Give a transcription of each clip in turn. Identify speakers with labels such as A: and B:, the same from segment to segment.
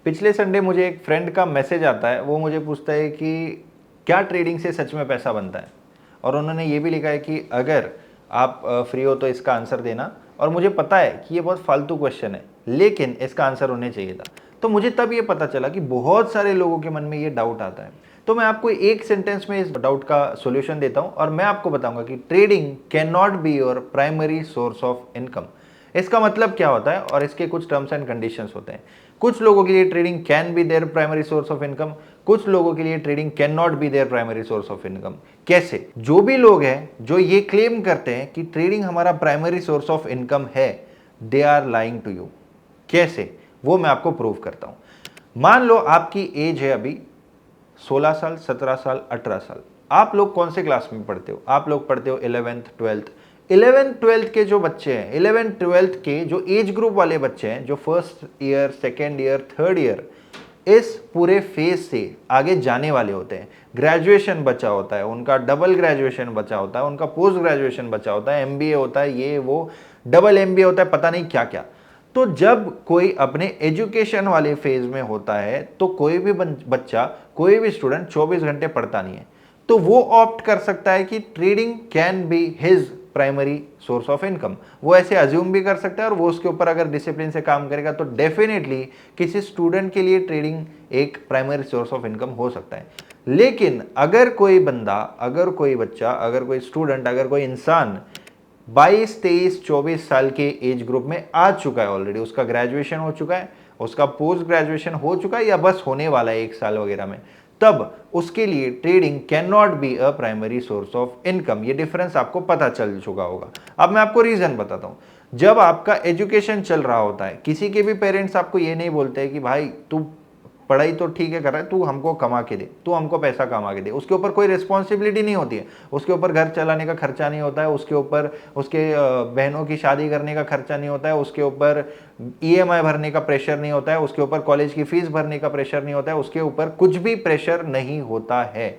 A: पिछले संडे मुझे एक फ्रेंड का मैसेज आता है, वो मुझे पूछता है कि क्या ट्रेडिंग से सच में पैसा बनता है। और उन्होंने ये भी लिखा है कि अगर आप फ्री हो तो इसका आंसर देना। और मुझे पता है कि ये बहुत फालतू क्वेश्चन है, लेकिन इसका आंसर उन्हें चाहिए था। तो मुझे तब ये पता चला कि बहुत सारे लोगों के मन में ये डाउट आता है। तो मैं आपको एक सेंटेंस में इस डाउट का सॉल्यूशन देता हूं और मैं आपको बताऊंगा कि trading can not be your primary source of income. इसका मतलब क्या होता है और इसके कुछ टर्म्स एंड कंडीशंस होते हैं। कुछ लोगों के लिए trading can be there primary source of income, कुछ लोगों के लिए trading can not be there primary source of income. कैसे? जो भी लोग हैं जो ये क्लेम करते हैं कि ट्रेडिंग हमारा प्राइमरी सोर्स ऑफ इनकम है, they are lying to you. कैसे? वो मैं आपको प्रूव करता हूं। मान लो आपकी एज है अभी 16 साल, 17 साल, 18 साल। आप लोग कौन से क्लास में पढ़ते हो? आप लोग पढ़ते हो 11th 12th। 11th 12th के जो बच्चे हैं, 11th 12th के जो एज ग्रुप वाले बच्चे हैं, जो first year, second year, third year, इस पूरे फेज से आगे जाने वाले होते हैं। ग्रेजुएशन बचा होता है उनका, डबल ग्रेजुएशन बचा होता है उनका, पोस्ट ग्रेजुएशन बचा होता है, एमबीए होता है, ये वो डबल एमबीए होता है, पता नहीं क्या क्या। तो जब कोई अपने एजुकेशन वाले फेज में होता है तो कोई भी बच्चा, कोई भी स्टूडेंट 24 घंटे पढ़ता नहीं है। तो वो ऑप्ट कर सकता है कि trading can be his primary source of income. वो ऐसे अज्यूम भी कर सकता है और वो उसके ऊपर अगर डिसिप्लिन से काम करेगा तो डेफिनेटली किसी स्टूडेंट के लिए ट्रेडिंग एक प्राइमरी सोर्स ऑफ इनकम हो सकता है। लेकिन अगर कोई बंदा, अगर कोई बच्चा, अगर कोई स्टूडेंट, अगर कोई इंसान 22, 23, 24 साल के एज ग्रुप में आ चुका है, ऑलरेडी उसका ग्रेजुएशन हो चुका है, उसका पोस्ट ग्रेजुएशन हो चुका है या बस होने वाला है 1 साल वगैरह में, तब उसके लिए trading can not be a primary source of income. ये डिफरेंस आपको पता चल चुका होगा। अब मैं आपको रीजन बताता हूं। जब आपका एजुकेशन चल रहा होता है, किसी के भी पेरेंट्स आपको ये नहीं बोलते हैं कि भाई तू पढ़ाई तो ठीक है कर रहा है, तू हमको कमा के दे, तू हमको पैसा कमा के दे। उसके ऊपर कोई रिस्पॉन्सिबिलिटी नहीं होती है, उसके ऊपर घर चलाने का खर्चा नहीं होता है, उसके ऊपर उसके बहनों की शादी करने का खर्चा नहीं होता है, उसके ऊपर ईएमआई भरने का प्रेशर नहीं होता है, उसके ऊपर कॉलेज की फीस भरने का प्रेशर नहीं होता है, उसके ऊपर कुछ भी प्रेशर नहीं होता है।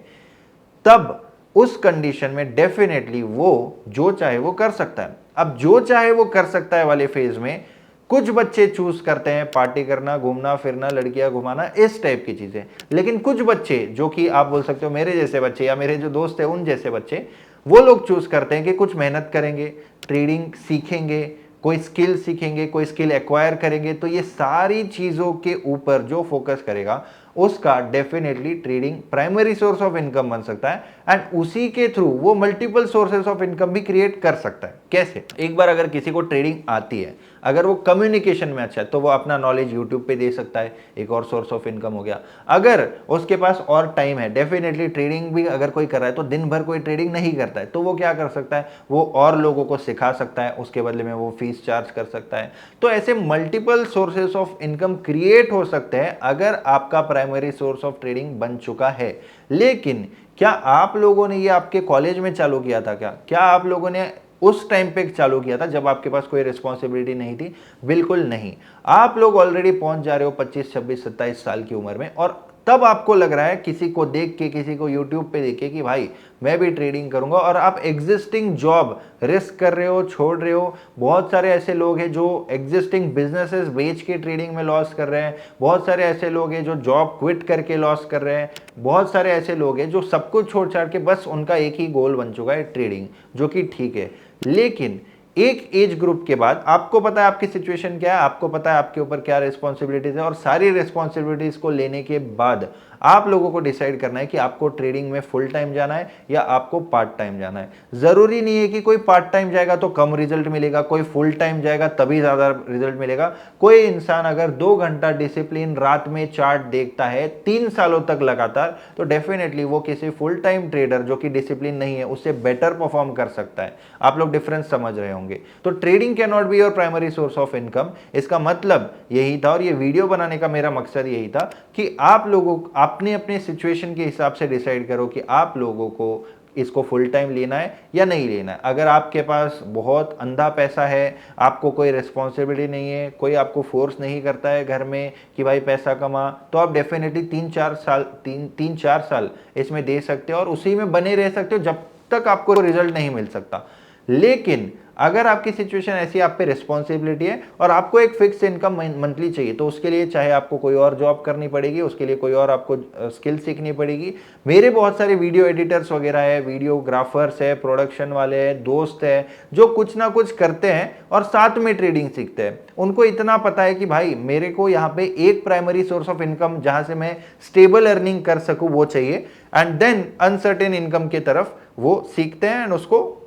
A: तब उस कंडीशन में डेफिनेटली वो जो चाहे वो कर सकता है। अब जो चाहे वो कर सकता है वाले फेज में कुछ बच्चे चूज करते हैं पार्टी करना, घूमना फिरना, लड़कियां घुमाना, इस टाइप की चीजें। लेकिन कुछ बच्चे, जो कि आप बोल सकते हो मेरे जैसे बच्चे या मेरे जो दोस्त हैं उन जैसे बच्चे, वो लोग चूज करते हैं कि कुछ मेहनत करेंगे, ट्रेडिंग सीखेंगे, कोई स्किल सीखेंगे, कोई स्किल एक्वायर करेंगे। तो ये सारी चीजों के ऊपर जो फोकस करेगा उसका definitely trading primary source of income बन सकता है। एंड उसी के थ्रू वो मल्टीपल सोर्सेस ऑफ इनकम भी क्रिएट कर सकता है। कैसे? एक बार अगर किसी को ट्रेडिंग आती है, अगर वो कम्युनिकेशन में अच्छा है, तो वो अपना नॉलेज यूट्यूब पे दे सकता है, एक और सोर्स ऑफ इनकम हो गया। अगर उसके पास और टाइम है, डेफिनेटली ट्रेडिंग भी अगर कोई कर रहा है तो दिन भर कोई ट्रेडिंग नहीं करता है, तो वो क्या कर सकता है, वो और लोगों को सिखा सकता है, उसके बदले में वो फीस चार्ज कर सकता है। तो ऐसे multiple sources of income create हो सकते हैं अगर आपका प्राइमरी सोर्स ऑफ ट्रेडिंग बन चुका है। लेकिन क्या आप लोगों ने ये आपके कॉलेज में चालू किया था? क्या आप लोगों ने उस टाइम पे चालू किया था जब आपके पास कोई रिस्पॉन्सिबिलिटी नहीं थी? बिल्कुल नहीं। आप लोग ऑलरेडी पहुंच जा रहे हो 25, 26, 27 साल की उम्र में, और तब आपको लग रहा है किसी को देख के, किसी को यूट्यूब पे देख के कि भाई मैं भी ट्रेडिंग करूंगा, और आप एग्जिस्टिंग जॉब रिस्क कर रहे हो, छोड़ रहे हो। बहुत सारे ऐसे लोग हैं जो एग्जिस्टिंग बिजनेसेस बेच के ट्रेडिंग में लॉस कर रहे हैं, बहुत सारे ऐसे लोग हैं जो जॉब क्विट करके लॉस कर रहे हैं, बहुत सारे ऐसे लोग हैं जो सब कुछ छोड़ छाड़ के बस उनका एक ही गोल बन चुका है ट्रेडिंग, जो कि ठीक है। लेकिन एक एज ग्रुप के बाद आपको पता है आपकी सिचुएशन क्या है, आपको पता है आपके ऊपर क्या रिस्पॉन्सिबिलिटीज है, और सारी रिस्पॉन्सिबिलिटीज को लेने के बाद आप लोगों को डिसाइड करना है कि आपको ट्रेडिंग में फुल टाइम जाना है या आपको पार्ट टाइम जाना है। जरूरी नहीं है कि कोई पार्ट टाइम जाएगा तो कम रिजल्ट मिलेगा, कोई फुल टाइम जाएगा तभी ज्यादा रिजल्ट मिलेगा। कोई इंसान अगर 2 घंटा डिसिप्लिन रात में चार्ट देखता है 3 सालों तक लगातार, तो डेफिनेटली वो किसी फुल टाइम ट्रेडर जो कि डिसिप्लिन नहीं है उससे बेटर परफॉर्म कर सकता है। आप लोग डिफरेंस समझ रहे होंगे। तो trading can not be your primary source of income, इसका मतलब यही था, और ये वीडियो बनाने का मेरा मकसद यही था कि आप लोगों, अपने अपने सिचुएशन के हिसाब से डिसाइड करो कि आप लोगों को इसको फुल टाइम लेना है या नहीं लेना है। अगर आपके पास बहुत अंधा पैसा है, आपको कोई रिस्पॉन्सिबिलिटी नहीं है, कोई आपको फोर्स नहीं करता है घर में कि भाई पैसा कमा, तो आप डेफिनेटली 3-4 साल इसमें दे सकते हो और उसी में बने रह सकते हो जब तक आपको रिजल्ट नहीं मिल सकता। लेकिन अगर आपकी सिचुएशन ऐसी, आप पे रिस्पॉन्सिबिलिटी है और आपको एक फिक्स इनकम मंथली चाहिए, तो उसके लिए चाहे आपको कोई और जॉब करनी पड़ेगी, उसके लिए कोई और आपको स्किल सीखनी पड़ेगी। मेरे बहुत सारे वीडियो एडिटर्स वगैरह है, वीडियोग्राफर्स है, प्रोडक्शन वाले हैं, दोस्त है, जो कुछ ना कुछ करते हैं और साथ में ट्रेडिंग सीखते हैं। उनको इतना पता है कि भाई मेरे को यहाँ पे एक प्राइमरी सोर्स ऑफ इनकम जहां से मैं स्टेबल अर्निंग कर सकूं वो चाहिए, एंड देन अनसर्टेन इनकम की तरफ वो सीखते हैं एंड उसको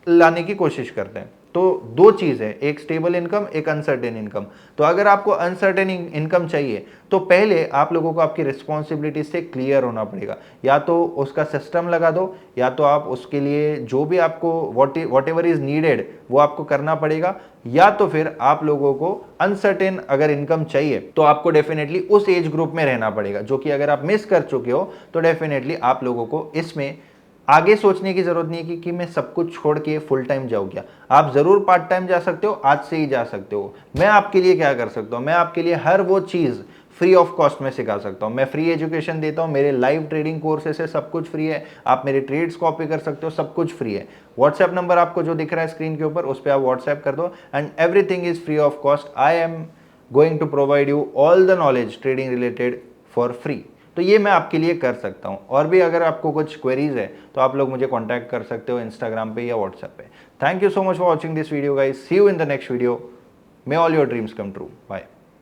A: लाने की कोशिश करते हैं। तो दो चीज है, एक स्टेबल इनकम, एक अनसर्टेन इनकम। तो अगर आपको अनसर्टेन इनकम चाहिए तो पहले आप लोगों को आपकी रिस्पॉन्सिबिलिटी से क्लियर होना पड़ेगा। या तो उसका सिस्टम लगा दो, या तो आप उसके लिए जो भी आपको वॉट एवर इज नीडेड वो आपको करना पड़ेगा, या तो फिर आप लोगों को अनसर्टेन अगर इनकम चाहिए तो आपको डेफिनेटली उस एज ग्रुप में रहना पड़ेगा, जो कि अगर आप मिस कर चुके हो तो डेफिनेटली आप लोगों को इसमें आगे सोचने की जरूरत नहीं है कि मैं सब कुछ छोड़ के फुल टाइम जाऊँ क्या। आप जरूर पार्ट टाइम जा सकते हो, आज से ही जा सकते हो। मैं आपके लिए क्या कर सकता हूँ, मैं आपके लिए हर वो चीज़ फ्री ऑफ कॉस्ट में सिखा सकता हूँ। मैं फ्री एजुकेशन देता हूँ, मेरे लाइव ट्रेडिंग कोर्सेस है, सब कुछ फ्री है। आप मेरे ट्रेड्स कॉपी कर सकते हो, सब कुछ फ्री है। व्हाट्सएप नंबर आपको जो दिख रहा है स्क्रीन के ऊपर, उस पर आप व्हाट्सएप कर दो and everything is free of cost. I am going to provide you all the knowledge trading related for free. तो ये मैं आपके लिए कर सकता हूँ। और भी अगर आपको कुछ क्वेरीज है तो आप लोग मुझे कांटेक्ट कर सकते हो इंस्टाग्राम पे या व्हाट्सएप पे। Thank you so much for watching this video guys, see you in the next video. May all your dreams come true. Bye.